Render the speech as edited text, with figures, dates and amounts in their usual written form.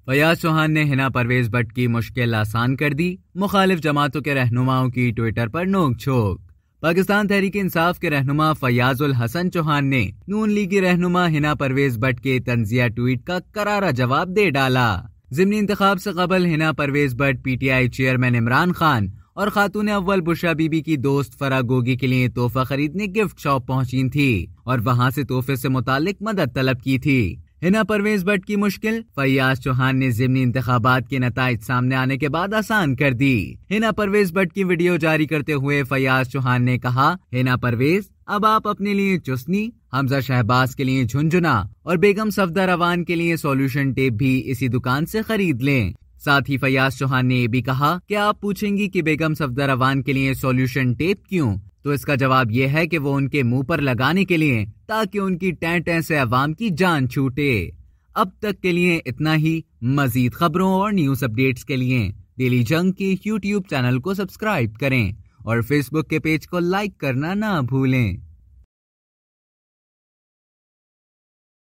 फयाज चौहान ने हिना परवेज भट्ट की मुश्किल आसान कर दी। मुखालिफ जमातों के रहनुमाओं की ट्विटर पर नोक झोंक। पाकिस्तान तहरीक इंसाफ के रहनुमा फयाजुल हसन चौहान ने नून लीग की रहनुमा हिना परवेज भट्ट के तंजिया ट्वीट का करारा जवाब दे डाला। ज़िमनी इंतखाब से कबल हिना परवेज भट्ट पीटीआई चेयरमैन इमरान खान और खातून अव्वल बुशरा बीबी की दोस्त फरा गोगी के लिए तोहफा खरीदने गिफ्ट शॉप पहुंची थी और वहां से तोहफे से मुतालिक मदद तलब की थी। हिना परवेज भट्ट की मुश्किल फयाज चौहान ने ज़िमनी इंतखाबात के नताइज सामने आने के बाद आसान कर दी। हिना परवेज भट्ट की वीडियो जारी करते हुए फयाज चौहान ने कहा, हिना परवेज, अब आप अपने लिए चुस्नी, हमजा शहबाज के लिए झुंझुना और बेगम सफदर रवान के लिए सॉल्यूशन टेप भी इसी दुकान से खरीद लें। साथ ही फयाज चौहान ने ये भी कहा कि आप पूछेंगी कि बेगम सफदर रवान के लिए सॉल्यूशन टेप क्यों, तो इसका जवाब यह है कि वो उनके मुंह पर लगाने के लिए, ताकि उनकी टैं से अवाम की जान छूटे। अब तक के लिए इतना ही। मजीद खबरों और न्यूज अपडेट्स के लिए डेली जंग के YouTube चैनल को सब्सक्राइब करें और फेसबुक के पेज को लाइक करना ना भूलें।